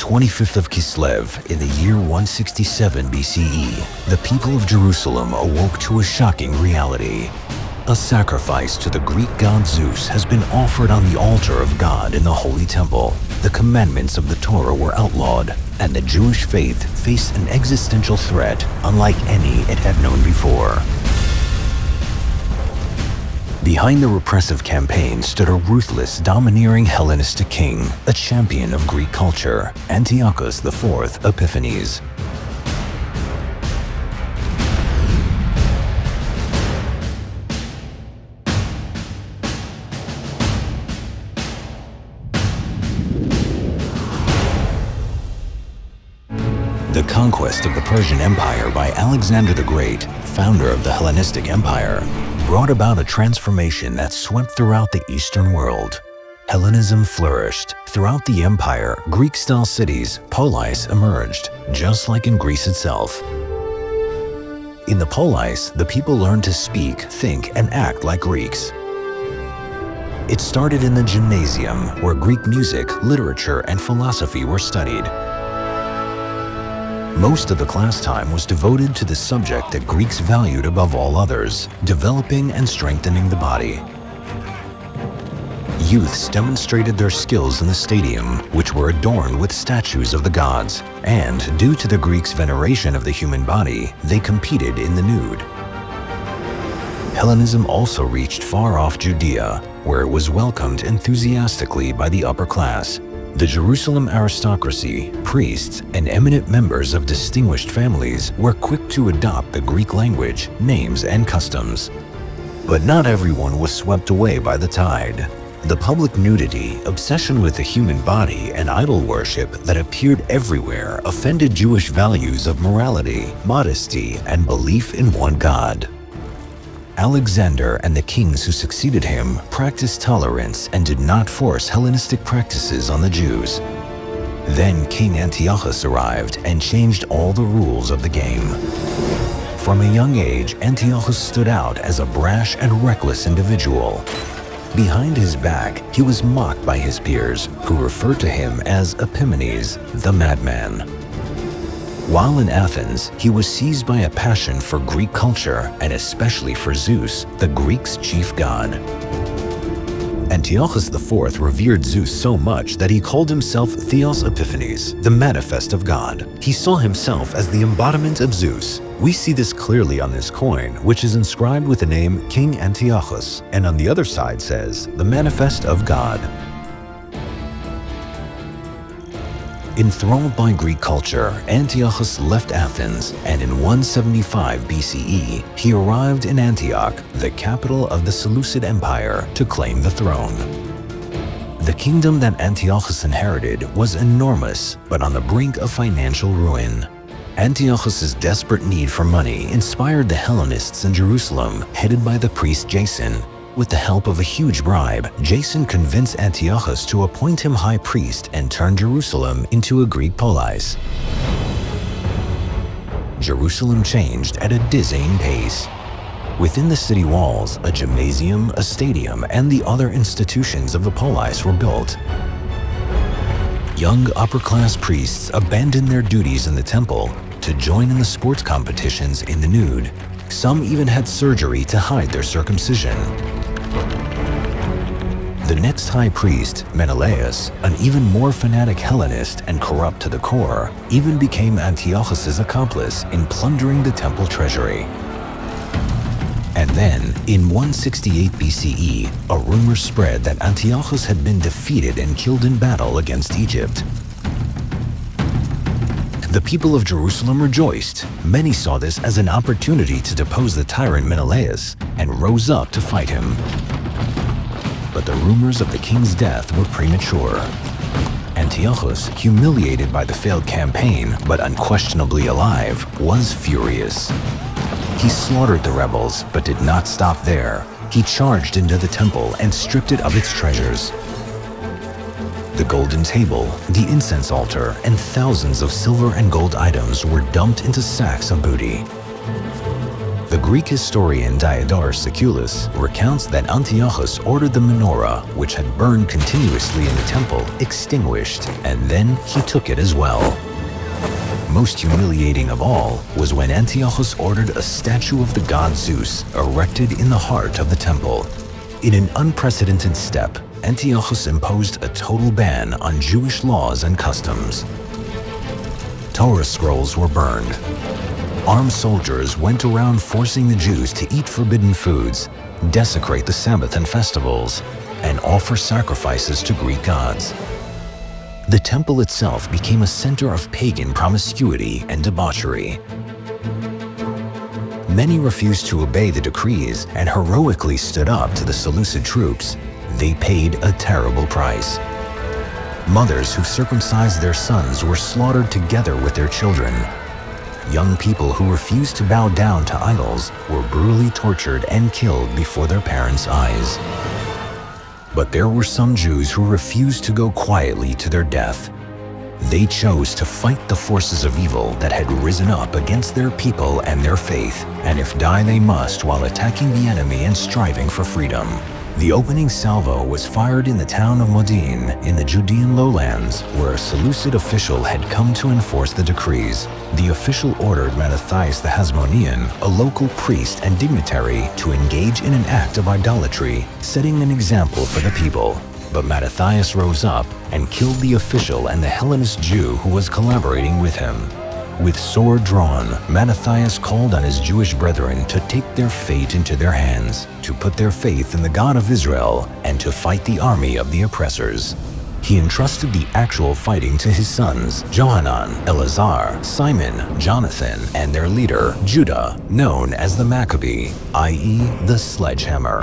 25th of Kislev, in the year 167 BCE, the people of Jerusalem awoke to a shocking reality. A sacrifice to the Greek god Zeus has been offered on the altar of God in the Holy Temple. The commandments of the Torah were outlawed, and the Jewish faith faced an existential threat unlike any it had known before. Behind the repressive campaign stood a ruthless, domineering Hellenistic king, a champion of Greek culture, Antiochus IV Epiphanes. The conquest of the Persian Empire by Alexander the Great, founder of the Hellenistic Empire, brought about a transformation that swept throughout the Eastern world. Hellenism flourished. Throughout the empire, Greek-style cities, polis, emerged, just like in Greece itself. In the polis, the people learned to speak, think, and act like Greeks. It started in the gymnasium, where Greek music, literature, and philosophy were studied. Most of the class time was devoted to the subject that Greeks valued above all others, developing and strengthening the body. Youths demonstrated their skills in the stadium, which were adorned with statues of the gods, and due to the Greeks' veneration of the human body, they competed in the nude. Hellenism also reached far-off Judea, where it was welcomed enthusiastically by the upper class. The Jerusalem aristocracy, priests, and eminent members of distinguished families were quick to adopt the Greek language, names, and customs. But not everyone was swept away by the tide. The public nudity, obsession with the human body, and idol worship that appeared everywhere offended Jewish values of morality, modesty, and belief in one God. Alexander and the kings who succeeded him practiced tolerance and did not force Hellenistic practices on the Jews. Then King Antiochus arrived and changed all the rules of the game. From a young age, Antiochus stood out as a brash and reckless individual. Behind his back, he was mocked by his peers, who referred to him as Epimanes, the madman. While in Athens, he was seized by a passion for Greek culture and especially for Zeus, the Greeks' chief god. Antiochus IV revered Zeus so much that he called himself Theos Epiphanes, the manifest of God. He saw himself as the embodiment of Zeus. We see this clearly on this coin, which is inscribed with the name King Antiochus, and on the other side says, the manifest of God. Enthralled by Greek culture, Antiochus left Athens, and in 175 BCE, he arrived in Antioch, the capital of the Seleucid Empire, to claim the throne. The kingdom that Antiochus inherited was enormous, but on the brink of financial ruin. Antiochus's desperate need for money inspired the Hellenists in Jerusalem, headed by the priest Jason. With the help of a huge bribe, Jason convinced Antiochus to appoint him high priest and turn Jerusalem into a Greek polis. Jerusalem changed at a dizzying pace. Within the city walls, a gymnasium, a stadium, and the other institutions of the polis were built. Young upper-class priests abandoned their duties in the temple to join in the sports competitions in the nude. Some even had surgery to hide their circumcision. The next high priest, Menelaus, an even more fanatic Hellenist and corrupt to the core, even became Antiochus's accomplice in plundering the temple treasury. And then, in 168 BCE, a rumor spread that Antiochus had been defeated and killed in battle against Egypt. The people of Jerusalem rejoiced. Many saw this as an opportunity to depose the tyrant Menelaus and rose up to fight him. But the rumors of the king's death were premature. Antiochus, humiliated by the failed campaign but unquestionably alive, was furious. He slaughtered the rebels but did not stop there. He charged into the temple and stripped it of its treasures. The golden table, the incense altar, and thousands of silver and gold items were dumped into sacks of booty. The Greek historian Diodorus Siculus recounts that Antiochus ordered the menorah, which had burned continuously in the temple, extinguished, and then he took it as well. Most humiliating of all was when Antiochus ordered a statue of the god Zeus erected in the heart of the temple. In an unprecedented step, Antiochus imposed a total ban on Jewish laws and customs. Torah scrolls were burned. Armed soldiers went around forcing the Jews to eat forbidden foods, desecrate the Sabbath and festivals, and offer sacrifices to Greek gods. The temple itself became a center of pagan promiscuity and debauchery. Many refused to obey the decrees and heroically stood up to the Seleucid troops. They paid a terrible price. Mothers who circumcised their sons were slaughtered together with their children. Young people who refused to bow down to idols were brutally tortured and killed before their parents' eyes. But there were some Jews who refused to go quietly to their death. They chose to fight the forces of evil that had risen up against their people and their faith, and if die they must while attacking the enemy and striving for freedom. The opening salvo was fired in the town of Modin in the Judean lowlands, where a Seleucid official had come to enforce the decrees. The official ordered Mattathias the Hasmonean, a local priest and dignitary, to engage in an act of idolatry, setting an example for the people. But Mattathias rose up and killed the official and the Hellenist Jew who was collaborating with him. With sword drawn, Mattathias called on his Jewish brethren to take their fate into their hands, to put their faith in the God of Israel, and to fight the army of the oppressors. He entrusted the actual fighting to his sons, Johanan, Eleazar, Simon, Jonathan, and their leader, Judah, known as the Maccabee, i.e. the sledgehammer.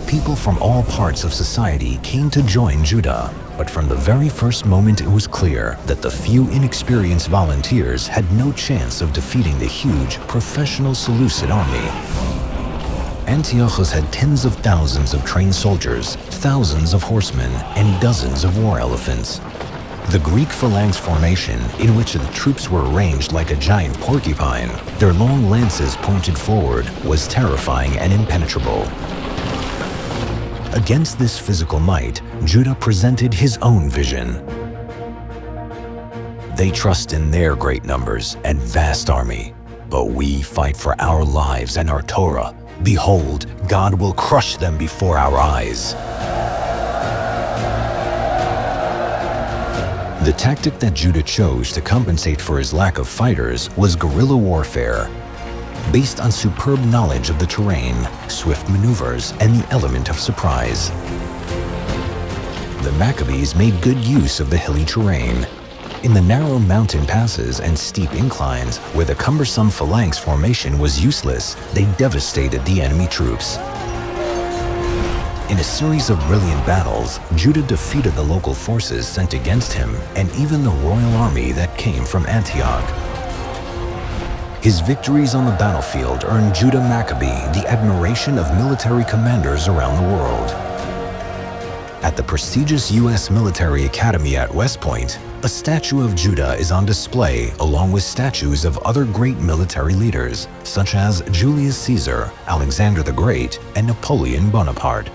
People from all parts of society came to join Judah, but from the very first moment it was clear that the few inexperienced volunteers had no chance of defeating the huge, professional Seleucid army. Antiochus had tens of thousands of trained soldiers, thousands of horsemen, and dozens of war elephants. The Greek phalanx formation, in which the troops were arranged like a giant porcupine, their long lances pointed forward, was terrifying and impenetrable. Against this physical might, Judah presented his own vision. They trust in their great numbers and vast army, but we fight for our lives and our Torah. Behold, God will crush them before our eyes. The tactic that Judah chose to compensate for his lack of fighters was guerrilla warfare, based on superb knowledge of the terrain, swift maneuvers, and the element of surprise. The Maccabees made good use of the hilly terrain. In the narrow mountain passes and steep inclines, where the cumbersome phalanx formation was useless, they devastated the enemy troops. In a series of brilliant battles, Judah defeated the local forces sent against him and even the royal army that came from Antioch. His victories on the battlefield earned Judah Maccabee the admiration of military commanders around the world. At the prestigious U.S. Military Academy at West Point, a statue of Judah is on display along with statues of other great military leaders, such as Julius Caesar, Alexander the Great, and Napoleon Bonaparte.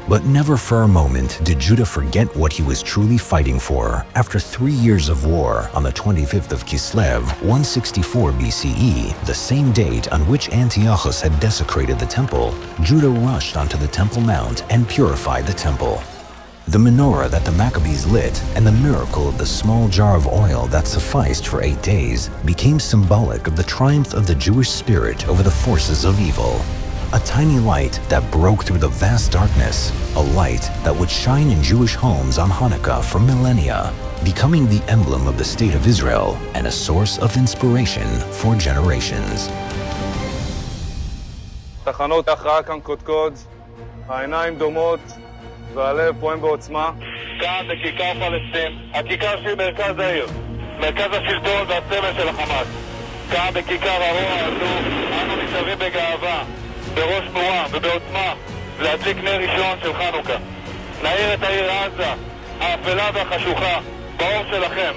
But never for a moment did Judah forget what he was truly fighting for. After 3 years of war, on the 25th of Kislev, 164 BCE, the same date on which Antiochus had desecrated the temple, Judah rushed onto the Temple Mount and purified the temple. The menorah that the Maccabees lit and the miracle of the small jar of oil that sufficed for 8 days became symbolic of the triumph of the Jewish spirit over the forces of evil. A tiny light that broke through the vast darkness, a light that would shine in Jewish homes on Hanukkah for millennia, becoming the emblem of the state of Israel and a source of inspiration for generations. תחנות ההכרעה כאן קודקוד, העיניים דומות והלב פועם בעוצמה. כאן בכיכר פלסטין, הכיכר של מרכז העיר, מרכז השלטון והסמל של החמאס. כאן בכיכר הרוח הזו, אנו ניצבים בגאווה, בראש מורם ובעוצמה, להדליק נר ראשון של חנוכה. נאיר את העיר עזה, האפלה והחשוכה, באור שלכם,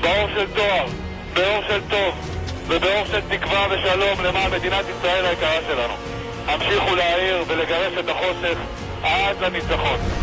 באור של תואר, באור של טוב, ובאור של תקווה ושלום למען מדינת ישראל היקרה שלנו. המשיכו להעיר ולגרש את החושך עד לניצחון.